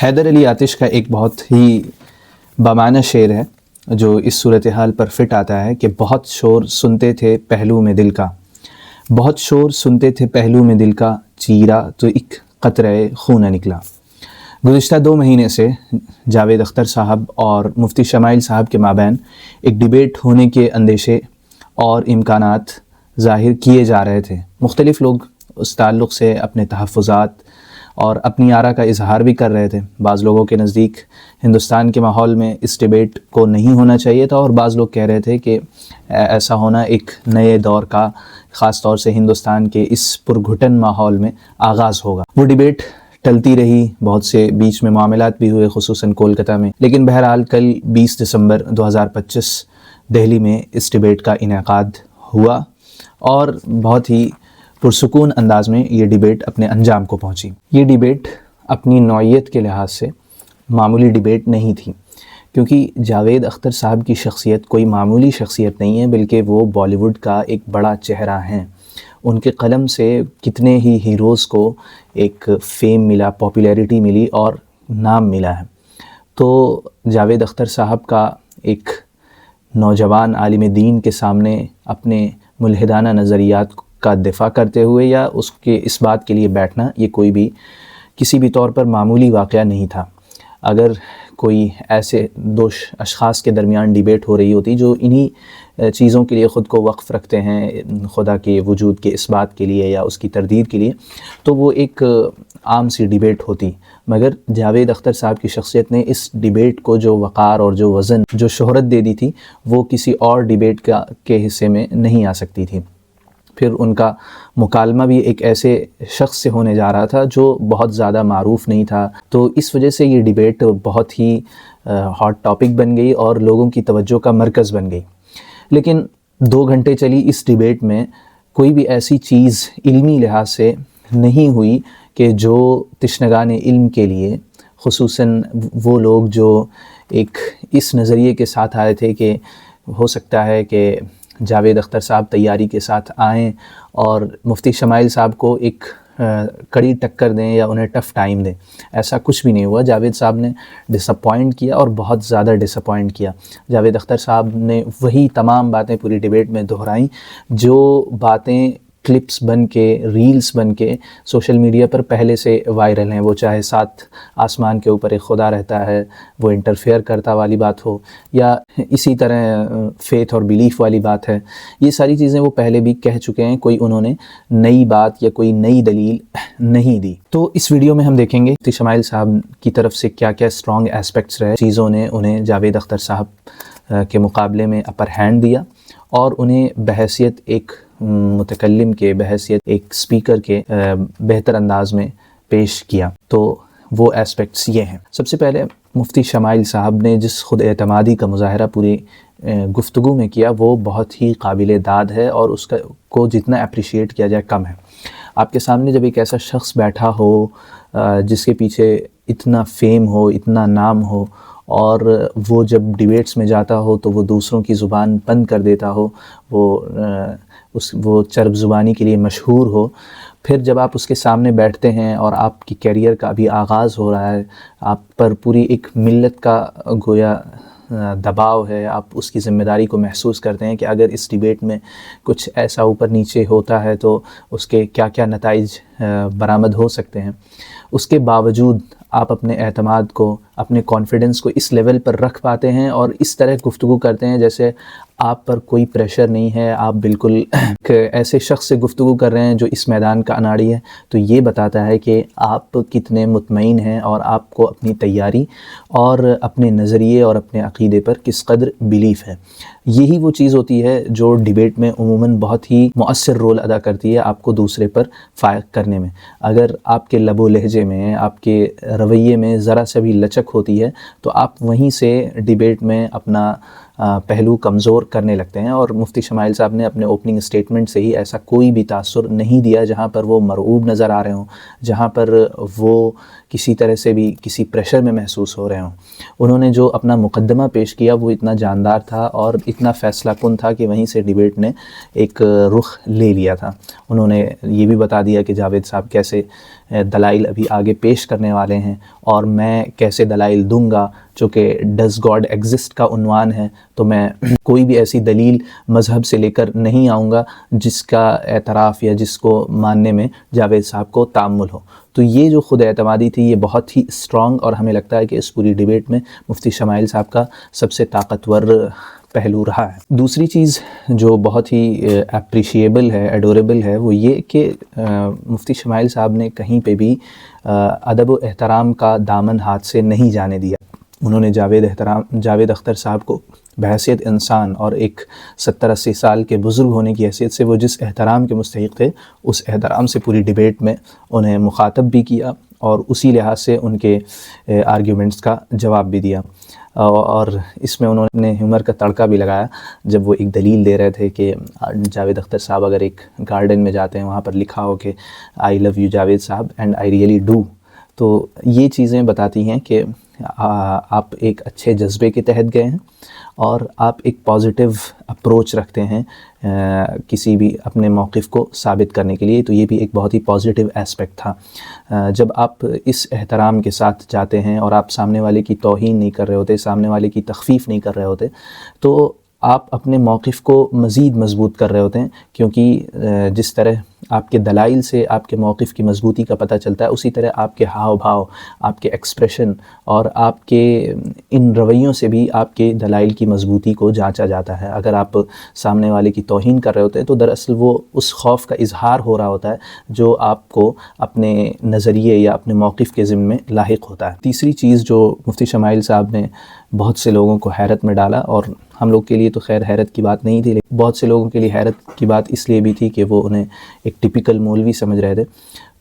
حیدر علی آتش کا ایک بہت ہی بامعنی شعر ہے جو اس صورتحال پر فٹ آتا ہے کہ بہت شور سنتے تھے پہلو میں دل کا، بہت شور سنتے تھے پہلو میں دل کا، چیرا تو ایک قطرہ خون نکلا۔ گزشتہ 2 مہینے سے جاوید اختر صاحب اور مفتی شمائل صاحب کے مابین ایک ڈیبیٹ ہونے کے اندیشے اور امکانات ظاہر کیے جا رہے تھے۔ مختلف لوگ اس تعلق سے اپنے تحفظات اور اپنی آراء کا اظہار بھی کر رہے تھے۔ بعض لوگوں کے نزدیک ہندوستان کے ماحول میں اس ڈیبیٹ کو نہیں ہونا چاہیے تھا، اور بعض لوگ کہہ رہے تھے کہ ایسا ہونا ایک نئے دور کا، خاص طور سے ہندوستان کے اس پرگھٹن ماحول میں آغاز ہوگا۔ وہ ڈیبیٹ ٹلتی رہی، بہت سے بیچ میں معاملات بھی ہوئے، خصوصاً کولکتہ میں، لیکن بہرحال کل 20 دسمبر 2025 دہلی میں اس ڈیبیٹ کا انعقاد ہوا اور بہت ہی پرسکون انداز میں یہ ڈیبیٹ اپنے انجام کو پہنچی۔ یہ ڈیبیٹ اپنی نوعیت کے لحاظ سے معمولی ڈیبیٹ نہیں تھی، کیونکہ جاوید اختر صاحب کی شخصیت کوئی معمولی شخصیت نہیں ہے، بلکہ وہ بالی ووڈ کا ایک بڑا چہرہ ہیں۔ ان کے قلم سے کتنے ہی ہیروز کو ایک فیم ملا، پاپولیرٹی ملی اور نام ملا ہے۔ تو جاوید اختر صاحب کا ایک نوجوان عالم دین کے سامنے اپنے ملحدانہ نظریات کا دفاع کرتے ہوئے یا اس بات کے لیے بیٹھنا، یہ کوئی بھی کسی بھی طور پر معمولی واقعہ نہیں تھا۔ اگر کوئی ایسے 2 اشخاص کے درمیان ڈیبیٹ ہو رہی ہوتی جو انہی چیزوں کے لیے خود کو وقف رکھتے ہیں، خدا کے وجود کے اس بات کے لیے یا اس کی تردید کے لیے، تو وہ ایک عام سی ڈیبیٹ ہوتی، مگر جاوید اختر صاحب کی شخصیت نے اس ڈیبیٹ کو جو وقار اور جو وزن، جو شہرت دے دی تھی، وہ کسی اور ڈیبیٹ کے حصے میں نہیں آ سکتی تھی۔ پھر ان کا مکالمہ بھی ایک ایسے شخص سے ہونے جا رہا تھا جو بہت زیادہ معروف نہیں تھا، تو اس وجہ سے یہ ڈیبیٹ بہت ہی ہاٹ ٹاپک بن گئی اور لوگوں کی توجہ کا مرکز بن گئی۔ لیکن 2 گھنٹے چلی اس ڈیبیٹ میں کوئی بھی ایسی چیز علمی لحاظ سے نہیں ہوئی کہ جو تشنگان علم کے لیے، خصوصاً وہ لوگ جو ایک اس نظریے کے ساتھ آئے تھے کہ ہو سکتا ہے کہ جاوید اختر صاحب تیاری کے ساتھ آئیں اور مفتی شمائل صاحب کو ایک کڑی ٹکر دیں یا انہیں ٹف ٹائم دیں، ایسا کچھ بھی نہیں ہوا۔ جاوید صاحب نے ڈس اپوائنٹ کیا اور بہت زیادہ ڈس اپوائنٹ کیا۔ جاوید اختر صاحب نے وہی تمام باتیں پوری ڈیبیٹ میں دہرائیں جو باتیں کلپس بن کے، ریلز بن کے سوشل میڈیا پر پہلے سے وائرل ہیں، وہ چاہے 7 آسمان کے اوپر ایک خدا رہتا ہے، وہ انٹرفیئر کرتا والی بات ہو، یا اسی طرح فیتھ اور بیلیف والی بات ہے، یہ ساری چیزیں وہ پہلے بھی کہہ چکے ہیں، کوئی انہوں نے نئی بات یا کوئی نئی دلیل نہیں دی۔ تو اس ویڈیو میں ہم دیکھیں گے مفتی شمائل صاحب کی طرف سے کیا کیا اسٹرانگ ایسپیکٹس رہے، چیزوں نے انہیں جاوید اختر صاحب کے مقابلے میں اپر ہینڈ دیا اور انہیں بحیثیت ایک متکلم کے، بحیثیت ایک سپیکر کے بہتر انداز میں پیش کیا۔ تو وہ ایسپیکٹس یہ ہیں۔ سب سے پہلے مفتی شمائل صاحب نے جس خود اعتمادی کا مظاہرہ پوری گفتگو میں کیا، وہ بہت ہی قابل داد ہے اور اس کو جتنا اپریشیٹ کیا جائے کم ہے۔ آپ کے سامنے جب ایک ایسا شخص بیٹھا ہو جس کے پیچھے اتنا فیم ہو، اتنا نام ہو، اور وہ جب ڈیبیٹس میں جاتا ہو تو وہ دوسروں کی زبان بند کر دیتا ہو، وہ چرب زبانی کے لیے مشہور ہو، پھر جب آپ اس کے سامنے بیٹھتے ہیں اور آپ کی کیریئر کا ابھی آغاز ہو رہا ہے، آپ پر پوری ایک ملت کا گویا دباؤ ہے، آپ اس کی ذمہ داری کو محسوس کرتے ہیں کہ اگر اس ڈیبیٹ میں کچھ ایسا اوپر نیچے ہوتا ہے تو اس کے کیا کیا نتائج برآمد ہو سکتے ہیں، اس کے باوجود آپ اپنے اعتماد کو، اپنے کانفیڈنس کو اس لیول پر رکھ پاتے ہیں اور اس طرح گفتگو کرتے ہیں جیسے آپ پر کوئی پریشر نہیں ہے، آپ بالکل ایسے شخص سے گفتگو کر رہے ہیں جو اس میدان کا اناڑی ہے۔ تو یہ بتاتا ہے کہ آپ کتنے مطمئن ہیں اور آپ کو اپنی تیاری اور اپنے نظریے اور اپنے عقیدے پر کس قدر بیلیف ہے۔ یہی وہ چیز ہوتی ہے جو ڈیبیٹ میں عموماً بہت ہی مؤثر رول ادا کرتی ہے آپ کو دوسرے پر فائق کرنے میں۔ اگر آپ کے لب و لہجے میں، آپ کے رویے میں ذرا سا بھی لچک ہوتی ہے تو آپ وہیں سے ڈیبیٹ میں اپنا پہلو کمزور کرنے لگتے ہیں، اور مفتی شمائل صاحب نے اپنے اوپننگ اسٹیٹمنٹ سے ہی ایسا کوئی بھی تاثر نہیں دیا جہاں پر وہ مرعوب نظر آ رہے ہوں، جہاں پر وہ کسی طرح سے بھی کسی پریشر میں محسوس ہو رہے ہوں۔ انہوں نے جو اپنا مقدمہ پیش کیا وہ اتنا جاندار تھا اور اتنا فیصلہ کن تھا کہ وہیں سے ڈیبیٹ نے ایک رخ لے لیا تھا۔ انہوں نے یہ بھی بتا دیا کہ جاوید صاحب کیسے دلائل ابھی آگے پیش کرنے والے ہیں، اور میں کیسے دلائل دوں گا، چونکہ ڈز گاڈ ایگزسٹ کا عنوان ہے تو میں کوئی بھی ایسی دلیل مذہب سے لے کر نہیں آؤں گا جس کا اعتراف یا جس کو ماننے میں جاوید صاحب کو تأمل ہو۔ تو یہ جو خود اعتمادی تھی یہ بہت ہی اسٹرانگ، اور ہمیں لگتا ہے کہ اس پوری ڈیبیٹ میں مفتی شمائل صاحب کا سب سے طاقتور پہلو رہا ہے۔ دوسری چیز جو بہت ہی اپریشیبل ہے، ایڈوریبل ہے، وہ یہ کہ مفتی شمائل صاحب نے کہیں پہ بھی ادب و احترام کا دامن ہاتھ سے نہیں جانے دیا۔ انہوں نے جاوید اختر صاحب کو بحیثیت انسان اور ایک 70-80 سال کے بزرگ ہونے کی حیثیت سے وہ جس احترام کے مستحق تھے، اس احترام سے پوری ڈیبیٹ میں انہیں مخاطب بھی کیا اور اسی لحاظ سے ان کے آرگیومنٹس کا جواب بھی دیا، اور اس میں انہوں نے ہیومر کا تڑکا بھی لگایا جب وہ ایک دلیل دے رہے تھے کہ جاوید اختر صاحب اگر ایک گارڈن میں جاتے ہیں، وہاں پر لکھا ہو کہ آئی لو یو جاوید صاحب اینڈ آئی ریئلی ڈو، تو یہ چیزیں بتاتی ہیں کہ آپ ایک اچھے جذبے کے تحت گئے ہیں اور آپ ایک پازیٹیو اپروچ رکھتے ہیں کسی بھی اپنے موقف کو ثابت کرنے کے لیے، تو یہ بھی ایک بہت ہی پازیٹیو اسپیکٹ تھا۔ جب آپ اس احترام کے ساتھ جاتے ہیں اور آپ سامنے والے کی توہین نہیں کر رہے ہوتے، سامنے والے کی تخفیف نہیں کر رہے ہوتے، تو آپ اپنے موقف کو مزید مضبوط کر رہے ہوتے ہیں، کیونکہ جس طرح آپ کے دلائل سے آپ کے موقف کی مضبوطی کا پتہ چلتا ہے، اسی طرح آپ کے ہاؤ بھاؤ، آپ کے ایکسپریشن اور آپ کے ان رویوں سے بھی آپ کے دلائل کی مضبوطی کو جانچا جاتا ہے۔ اگر آپ سامنے والے کی توہین کر رہے ہوتے ہیں تو دراصل وہ اس خوف کا اظہار ہو رہا ہوتا ہے جو آپ کو اپنے نظریے یا اپنے موقف کے ضمن میں لاحق ہوتا ہے۔ تیسری چیز جو مفتی شمائل صاحب نے بہت سے لوگوں کو حیرت میں ڈالا، اور ہم لوگ کے لیے تو خیر حیرت کی بات نہیں تھی، لیکن بہت سے لوگوں کے لیے حیرت کی بات اس لیے بھی تھی کہ وہ انہیں ایک ٹپیکل مولوی سمجھ رہے تھے،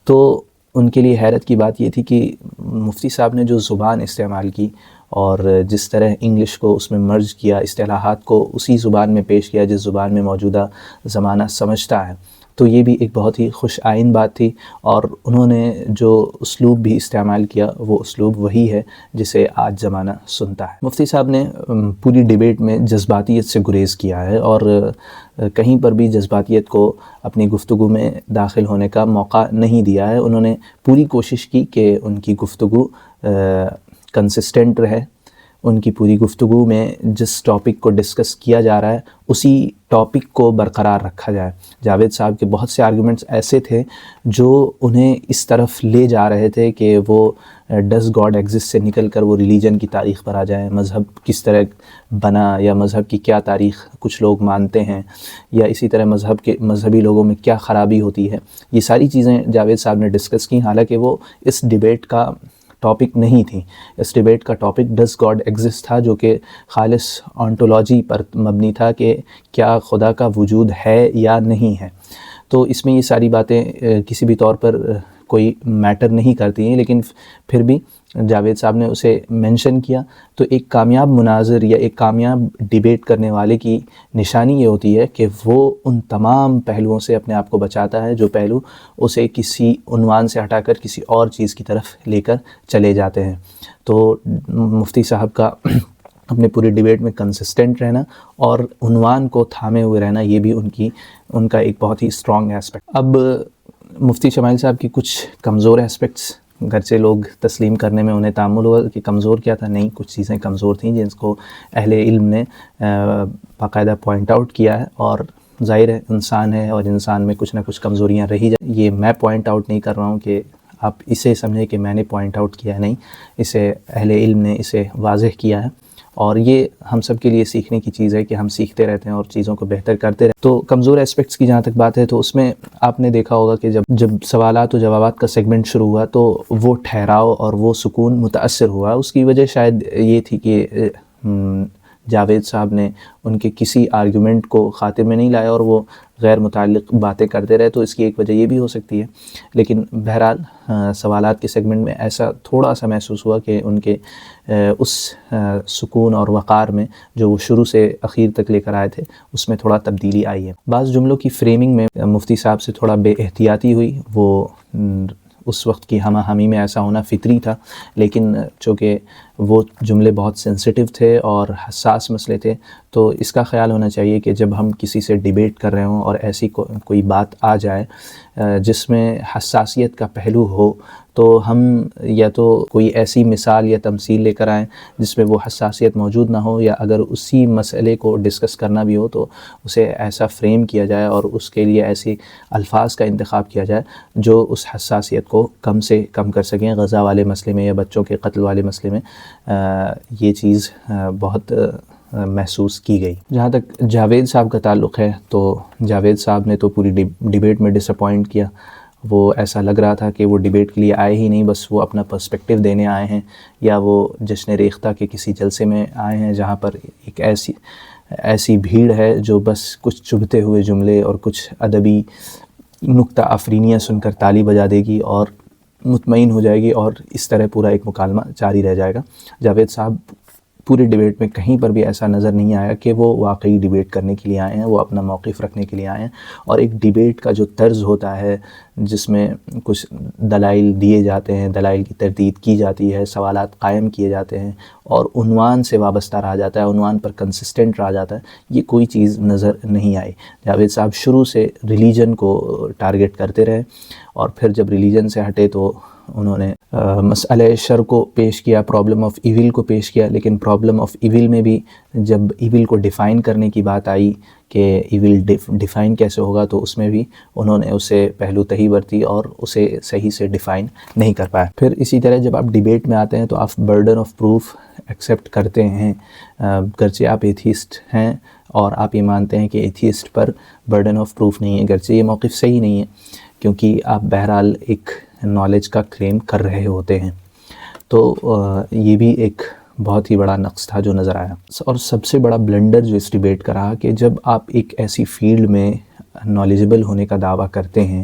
تو ان کے لیے حیرت کی بات یہ تھی کہ مفتی صاحب نے جو زبان استعمال کی اور جس طرح انگلش کو اس میں مرج کیا، اصطلاحات کو اسی زبان میں پیش کیا جس زبان میں موجودہ زمانہ سمجھتا ہے، تو یہ بھی ایک بہت ہی خوش آئند بات تھی، اور انہوں نے جو اسلوب بھی استعمال کیا وہ اسلوب وہی ہے جسے آج زمانہ سنتا ہے۔ مفتی صاحب نے پوری ڈیبیٹ میں جذباتیت سے گریز کیا ہے اور کہیں پر بھی جذباتیت کو اپنی گفتگو میں داخل ہونے کا موقع نہیں دیا ہے۔ انہوں نے پوری کوشش کی کہ ان کی گفتگو کنسسٹنٹ رہے، ان کی پوری گفتگو میں جس ٹاپک کو ڈسکس کیا جا رہا ہے اسی ٹاپک کو برقرار رکھا جائے۔ جاوید صاحب کے بہت سے آرگومنٹس ایسے تھے جو انہیں اس طرف لے جا رہے تھے کہ وہ ڈز گاڈ ایگزسٹ سے نکل کر وہ ریلیجن کی تاریخ پر آ جائیں، مذہب کس طرح بنا یا مذہب کی کیا تاریخ کچھ لوگ مانتے ہیں، یا اسی طرح مذہبی لوگوں میں کیا خرابی ہوتی ہے۔ یہ ساری چیزیں جاوید صاحب نے ڈسکس کی، حالانکہ وہ اس ڈیبیٹ کا ٹاپک نہیں تھی۔ اس ڈیبیٹ کا ٹاپک ڈز گاڈ ایگزسٹ تھا، جو کہ خالص آنٹولوجی پر مبنی تھا کہ کیا خدا کا وجود ہے یا نہیں ہے۔ تو اس میں یہ ساری باتیں کسی بھی طور پر کوئی میٹر نہیں کرتی ہیں، لیکن پھر بھی جاوید صاحب نے اسے مینشن کیا۔ تو ایک کامیاب مناظر یا ایک کامیاب ڈیبیٹ کرنے والے کی نشانی یہ ہوتی ہے کہ وہ ان تمام پہلوؤں سے اپنے آپ کو بچاتا ہے جو پہلو اسے کسی عنوان سے ہٹا کر کسی اور چیز کی طرف لے کر چلے جاتے ہیں۔ تو مفتی صاحب کا اپنے پوری ڈیبیٹ میں کنسسٹنٹ رہنا اور عنوان کو تھامے ہوئے رہنا، یہ بھی ان کا ایک بہت ہی اسٹرانگ ایسپیکٹ۔ اب مفتی شمائل صاحب کی کچھ کمزور ایسپیکٹس گرچہ لوگ تسلیم کرنے میں انہیں تعامل ہوا کہ کمزور کیا تھا، نہیں، کچھ چیزیں کمزور تھیں جن کو اہل علم نے باقاعدہ پوائنٹ آؤٹ کیا ہے، اور ظاہر ہے انسان ہے اور انسان میں کچھ نہ کچھ کمزوریاں رہی جائیں۔ یہ میں پوائنٹ آؤٹ نہیں کر رہا ہوں کہ آپ اسے سمجھیں کہ میں نے پوائنٹ آؤٹ کیا، نہیں، اسے اہل علم نے اسے واضح کیا ہے، اور یہ ہم سب کے لیے سیکھنے کی چیز ہے کہ ہم سیکھتے رہتے ہیں اور چیزوں کو بہتر کرتے رہتے ہیں۔ تو کمزور اسپیکٹس کی جہاں تک بات ہے تو اس میں آپ نے دیکھا ہوگا کہ جب سوالات و جوابات کا سیگمنٹ شروع ہوا تو وہ ٹھہراؤ اور وہ سکون متاثر ہوا۔ اس کی وجہ شاید یہ تھی کہ جاوید صاحب نے ان کے کسی آرگومنٹ کو خاطر میں نہیں لایا اور وہ غیر متعلق باتیں کرتے رہے، تو اس کی ایک وجہ یہ بھی ہو سکتی ہے۔ لیکن بہرحال سوالات کے سیگمنٹ میں ایسا تھوڑا سا محسوس ہوا کہ ان کے اس سکون اور وقار میں جو وہ شروع سے اخیر تک لے کر آئے تھے اس میں تھوڑا تبدیلی آئی ہے۔ بعض جملوں کی فریمنگ میں مفتی صاحب سے تھوڑا بے احتیاطی ہوئی، وہ اس وقت کی ہمہ ہمی میں ایسا ہونا فطری تھا، لیکن چونکہ وہ جملے بہت سینسٹیو تھے اور حساس مسئلے تھے، تو اس کا خیال ہونا چاہیے کہ جب ہم کسی سے ڈیبیٹ کر رہے ہوں اور ایسی کوئی بات آ جائے جس میں حساسیت کا پہلو ہو، تو ہم یا تو کوئی ایسی مثال یا تمثیل لے کر آئیں جس میں وہ حساسیت موجود نہ ہو، یا اگر اسی مسئلے کو ڈسکس کرنا بھی ہو تو اسے ایسا فریم کیا جائے اور اس کے لیے ایسی الفاظ کا انتخاب کیا جائے جو اس حساسیت کو کم سے کم کر سکیں۔ غزہ والے مسئلے میں یا بچوں کے قتل والے مسئلے میں یہ چیز بہت محسوس کی گئی۔ جہاں تک جاوید صاحب کا تعلق ہے تو جاوید صاحب نے تو پوری ڈیبیٹ میں ڈس اپوائنٹ کیا۔ وہ ایسا لگ رہا تھا کہ وہ ڈیبیٹ کے لیے آئے ہی نہیں، بس وہ اپنا پرسپیکٹیو دینے آئے ہیں، یا وہ جشن ریختہ کے کسی جلسے میں آئے ہیں جہاں پر ایک ایسی بھیڑ ہے جو بس کچھ چبھتے ہوئے جملے اور کچھ ادبی نکتہ آفرینیاں سن کر تالی بجا دے گی اور مطمئن ہو جائے گی، اور اس طرح پورا ایک مکالمہ جاری رہ جائے گا۔ جاوید صاحب پوری ڈیبیٹ میں کہیں پر بھی ایسا نظر نہیں آیا کہ وہ واقعی ڈیبیٹ کرنے کے لیے آئے ہیں، وہ اپنا موقف رکھنے کے لیے آئے ہیں۔ اور ایک ڈیبیٹ کا جو طرز ہوتا ہے جس میں کچھ دلائل دیے جاتے ہیں، دلائل کی تردید کی جاتی ہے، سوالات قائم کیے جاتے ہیں اور عنوان سے وابستہ رہا جاتا ہے، عنوان پر کنسسٹنٹ رہا جاتا ہے، یہ کوئی چیز نظر نہیں آئی۔ جاوید صاحب شروع سے ریلیجن کو ٹارگٹ کرتے رہے، اور پھر جب ریلیجن سے ہٹے تو انہوں نے مسئلہ شر کو پیش کیا، پرابلم آف ایول کو پیش کیا، لیکن پرابلم آف ایول میں بھی جب ایول کو ڈیفائن کرنے کی بات آئی کہ ایول ڈیفائن کیسے ہوگا، تو اس میں بھی انہوں نے اسے پہلو تہی برتی اور اسے صحیح سے ڈیفائن نہیں کر پایا۔ پھر اسی طرح جب آپ ڈیبیٹ میں آتے ہیں تو آپ برڈن آف پروف ایکسیپٹ کرتے ہیں، گرچہ آپ ایتھیسٹ ہیں اور آپ یہ مانتے ہیں کہ atheist per burden of proof نہیں ہے، گرچہ یہ موقف صحیح نہیں ہے کیونکہ آپ بہرحال ایک نالج کا کلیم کر رہے ہوتے ہیں۔ تو یہ بھی ایک بہت ہی بڑا نقص تھا جو نظر آیا۔ اور سب سے بڑا بلنڈر جو اس ڈیبیٹ کا رہا کہ جب آپ ایک ایسی فیلڈ میں نالجبل ہونے کا دعویٰ کرتے ہیں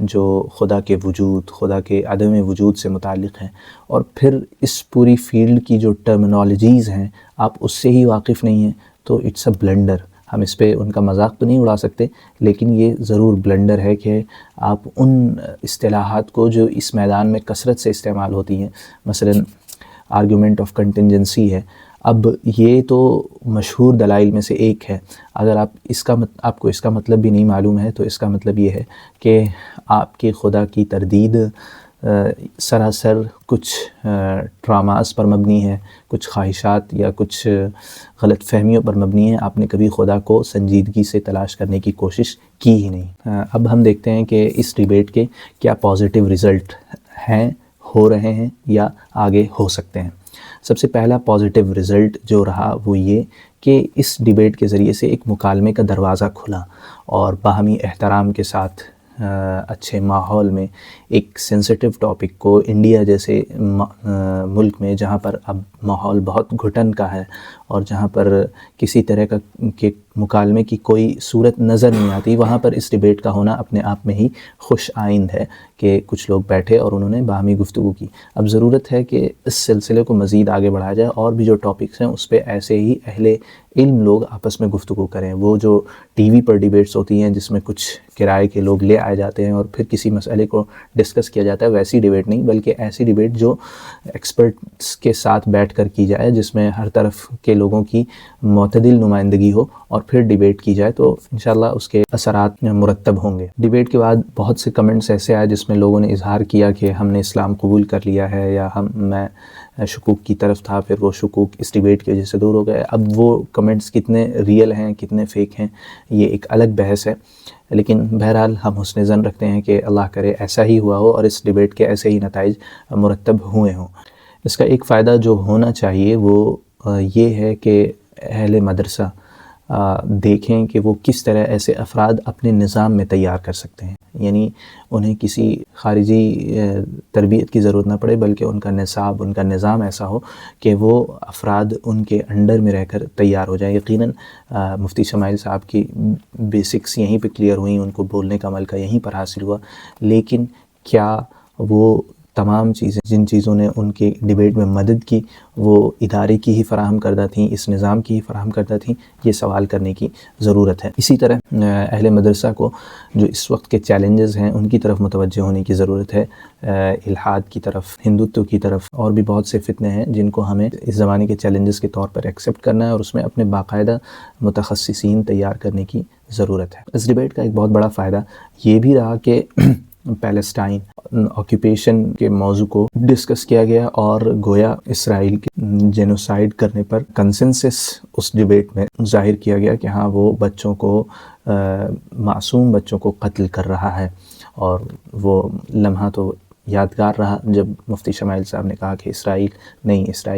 جو خدا کے وجود، خدا کے عدم وجود سے متعلق ہے، اور پھر اس پوری فیلڈ کی جو ٹرمنالوجیز ہیں آپ اس سے ہی واقف نہیں ہیں، تو اٹس اے بلنڈر۔ ہم اس پہ ان کا مذاق تو نہیں اڑا سکتے، لیکن یہ ضرور بلنڈر ہے کہ آپ ان اصطلاحات کو جو اس میدان میں کثرت سے استعمال ہوتی ہیں، مثلا آرگیومنٹ آف کنٹینجنسی ہے، اب یہ تو مشہور دلائل میں سے ایک ہے، اگر آپ کو اس کا مطلب بھی نہیں معلوم ہے تو اس کا مطلب یہ ہے کہ آپ کے خدا کی تردید سراسر کچھ ٹراماز پر مبنی ہے، کچھ خواہشات یا کچھ غلط فہمیوں پر مبنی ہے، آپ نے کبھی خدا کو سنجیدگی سے تلاش کرنے کی کوشش کی ہی نہیں۔ اب ہم دیکھتے ہیں کہ اس ڈیبیٹ کے کیا پازیٹیو رزلٹ ہیں، ہو رہے ہیں یا آگے ہو سکتے ہیں۔ سب سے پہلا پازیٹیو رزلٹ جو رہا وہ یہ کہ اس ڈیبیٹ کے ذریعے سے ایک مکالمے کا دروازہ کھلا، اور باہمی احترام کے ساتھ اچھے ماحول میں ایک سینسٹیو ٹاپک کو انڈیا جیسے ملک میں جہاں پر اب ماحول بہت گھٹن کا ہے اور جہاں پر کسی طرح کے مکالمے کی کوئی صورت نظر نہیں آتی، وہاں پر اس ڈیبیٹ کا ہونا اپنے آپ میں ہی خوش آئند ہے کہ کچھ لوگ بیٹھے اور انہوں نے باہمی گفتگو کی۔ اب ضرورت ہے کہ اس سلسلے کو مزید آگے بڑھایا جائے اور بھی جو ٹاپکس ہیں اس پہ ایسے ہی اہل علم لوگ آپس میں گفتگو کریں۔ وہ جو ٹی وی پر ڈیبیٹس ہوتی ہیں جس میں کچھ کرائے کے لوگ لے آئے جاتے ہیں اور پھر کسی مسئلے کو ڈسکس کیا جاتا ہے، ویسی ڈیبیٹ نہیں، بلکہ ایسی ڈیبیٹ جو ایکسپرٹس کے ساتھ بیٹھ کر کی جائے، جس میں ہر طرف کے لوگوں کی معتدل نمائندگی ہو اور پھر ڈیبیٹ کی جائے، تو انشاءاللہ اس کے اثرات مرتب ہوں گے۔ ڈیبیٹ کے بعد بہت سے کمنٹس ایسے آئے جس میں لوگوں نے اظہار کیا کہ ہم نے اسلام قبول کر لیا ہے، یا میں شکوک کی طرف تھا، پھر وہ شکوک اس ڈیبیٹ کی وجہ سے دور ہو گئے۔ اب وہ کمنٹس کتنے ریئل ہیں کتنے فیک ہیں یہ ایک الگ بحث ہے، لیکن بہرحال ہم حسن ظن رکھتے ہیں کہ اللہ کرے ایسا ہی ہوا ہو اور اس ڈیبیٹ کے ایسے ہی نتائج مرتب ہوئے ہوں۔ اس کا ایک فائدہ جو ہونا چاہیے وہ یہ ہے کہ اہل مدرسہ دیکھیں کہ وہ کس طرح ایسے افراد اپنے نظام میں تیار کر سکتے ہیں۔ یعنی انہیں کسی خارجی تربیت کی ضرورت نہ پڑے، بلکہ ان کا نصاب، ان کا نظام ایسا ہو کہ وہ افراد ان کے انڈر میں رہ کر تیار ہو جائیں۔ یقیناً مفتی شمائل صاحب کی بیسکس یہیں پہ کلیئر ہوئیں، ان کو بولنے کا ملکہ یہیں پر حاصل ہوا، لیکن کیا وہ تمام چیزیں جن چیزوں نے ان کے ڈیبیٹ میں مدد کی وہ ادارے کی ہی فراہم کردہ تھیں، اس نظام کی ہی فراہم کردہ تھیں؟ یہ سوال کرنے کی ضرورت ہے۔ اسی طرح اہل مدرسہ کو جو اس وقت کے چیلنجز ہیں ان کی طرف متوجہ ہونے کی ضرورت ہے، الحاد کی طرف، ہندوتو کی طرف، اور بھی بہت سے فتنے ہیں جن کو ہمیں اس زمانے کے چیلنجز کے طور پر ایکسیپٹ کرنا ہے اور اس میں اپنے باقاعدہ متخصصین تیار کرنے کی ضرورت ہے۔ اس ڈیبیٹ کا ایک بہت بڑا فائدہ یہ بھی رہا کہ پیلسٹائن آکیوپیشن کے موضوع کو ڈسکس کیا گیا اور گویا اسرائیل کے جینوسائیڈ کرنے پر کنسنسس اس ڈیبیٹ میں ظاہر کیا گیا کہ ہاں وہ بچوں کو، معصوم بچوں کو قتل کر رہا ہے، اور وہ لمحہ تو یادگار رہا جب مفتی شمائل صاحب نے کہا کہ اسرائیل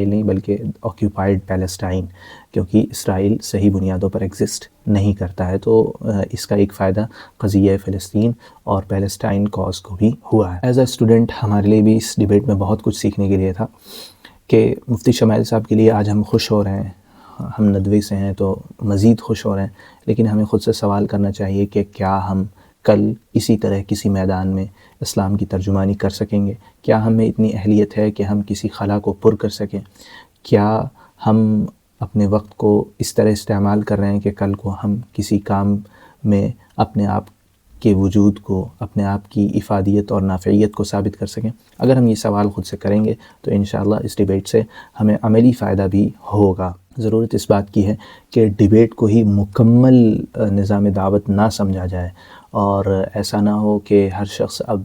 نہیں بلکہ آکیوپائڈ پیلسٹائن، کیونکہ اسرائیل صحیح بنیادوں پر ایگزسٹ نہیں کرتا ہے۔ تو اس کا ایک فائدہ قضیہ فلسطین اور پیلسٹائن کاز کو بھی ہوا ہے۔ ایز اے اسٹوڈنٹ ہمارے لیے بھی اس ڈیبیٹ میں بہت کچھ سیکھنے کے لیے تھا کہ مفتی شمائل صاحب کے لیے آج ہم خوش ہو رہے ہیں، ہم ندوے سے ہیں تو مزید خوش ہو رہے ہیں، لیکن ہمیں خود سے سوال کرنا چاہیے کہ کیا ہم کل اسی طرح کسی میدان میں اسلام کی ترجمانی کر سکیں گے؟ کیا ہمیں اتنی اہلیت ہے کہ ہم کسی خلا کو پر کر سکیں؟ کیا ہم اپنے وقت کو اس طرح استعمال کر رہے ہیں کہ کل کو ہم کسی کام میں اپنے آپ کے وجود کو، اپنے آپ کی افادیت اور نافعیت کو ثابت کر سکیں؟ اگر ہم یہ سوال خود سے کریں گے تو انشاءاللہ اس ڈیبیٹ سے ہمیں عملی فائدہ بھی ہوگا۔ ضرورت اس بات کی ہے کہ ڈیبیٹ کو ہی مکمل نظام دعوت نہ سمجھا جائے، اور ایسا نہ ہو کہ ہر شخص اب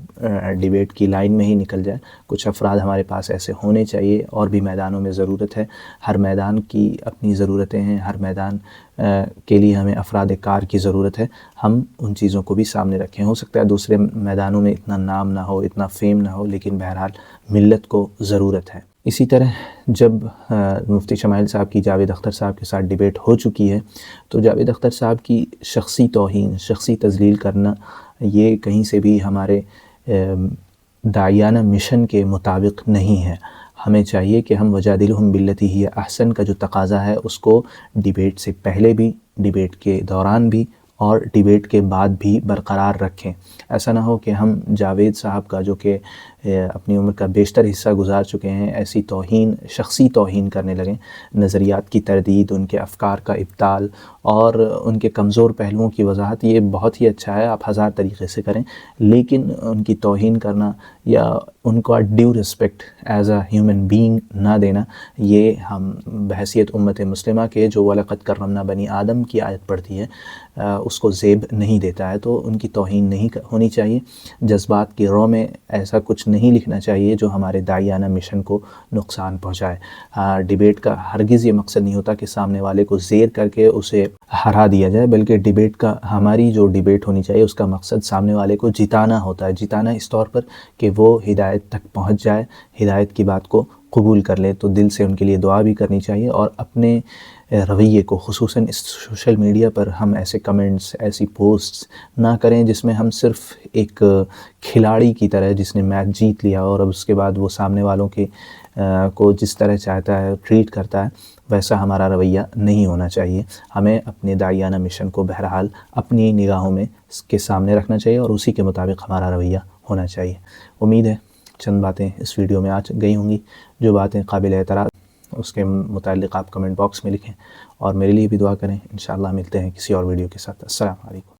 ڈیبیٹ کی لائن میں ہی نکل جائے۔ کچھ افراد ہمارے پاس ایسے ہونے چاہیے، اور بھی میدانوں میں ضرورت ہے۔ ہر میدان کی اپنی ضرورتیں ہیں، ہر میدان کے لیے ہمیں افراد کار کی ضرورت ہے۔ ہم ان چیزوں کو بھی سامنے رکھیں۔ ہو سکتا ہے دوسرے میدانوں میں اتنا نام نہ ہو، اتنا فیم نہ ہو، لیکن بہرحال ملت کو ضرورت ہے۔ اسی طرح جب مفتی شمائل صاحب کی جاوید اختر صاحب کے ساتھ ڈیبیٹ ہو چکی ہے تو جاوید اختر صاحب کی شخصی توہین، شخصی تذلیل کرنا یہ کہیں سے بھی ہمارے داعیانہ مشن کے مطابق نہیں ہے۔ ہمیں چاہیے کہ ہم وجادلہم باللتی ہی احسن کا جو تقاضا ہے اس کو ڈیبیٹ سے پہلے بھی، ڈیبیٹ کے دوران بھی اور ڈیبیٹ کے بعد بھی برقرار رکھیں۔ ایسا نہ ہو کہ ہم جاوید صاحب کا جو کہ اپنی عمر کا بیشتر حصہ گزار چکے ہیں ایسی توہین، شخصی توہین کرنے لگیں، نظریات کی تردید، ان کے افکار کا ابطال اور ان کے کمزور پہلوؤں کی وضاحت۔ یہ بہت ہی اچھا ہے، آپ ہزار طریقے سے کریں، لیکن ان کی توہین کرنا یا ان کو due respect as a human being نہ دینا، یہ ہم بحیثیت امت مسلمہ کے جو وَلَقَدْ كَرَّمْنَا بَنِي آدم کی آیت پڑھتی ہے اس کو زیب نہیں دیتا ہے۔ تو ان کی توہین نہیں ہونی چاہیے، جذبات کی رو میں ایسا کچھ نہیں لکھنا چاہیے جو ہمارے داعیانہ مشن کو نقصان پہنچائے۔ ڈیبیٹ کا ہرگز یہ مقصد نہیں ہوتا کہ سامنے والے کو زیر کر کے اسے ہرا دیا جائے، بلکہ ڈیبیٹ کا، ہماری جو ڈیبیٹ ہونی چاہیے اس کا مقصد سامنے والے کو جتانا ہوتا ہے۔ جتانا اس طور پر کہ وہ ہدایت تک پہنچ جائے، ہدایت کی بات کو قبول کر لے۔ تو دل سے ان کے لیے دعا بھی کرنی چاہیے، اور اپنے رویے کو، خصوصاً اس سوشل میڈیا پر ہم ایسے کمنٹس، ایسی پوسٹس نہ کریں جس میں ہم صرف ایک کھلاڑی کی طرح جس نے میچ جیت لیا اور اب اس کے بعد وہ سامنے والوں کے کو جس طرح چاہتا ہے ٹریٹ کرتا ہے، ویسا ہمارا رویہ نہیں ہونا چاہیے۔ ہمیں اپنے داعیانہ مشن کو بہرحال اپنی نگاہوں میں کے سامنے رکھنا چاہیے اور اسی کے مطابق ہمارا رویہ ہونا چاہیے۔ امید ہے چند باتیں اس ویڈیو میں آ گئی ہوں گی، جو باتیں قابل اعتراض اس کے متعلق آپ کمنٹ باکس میں لکھیں، اور میرے لیے بھی دعا کریں۔ انشاءاللہ ملتے ہیں کسی اور ویڈیو کے ساتھ۔ السلام علیکم۔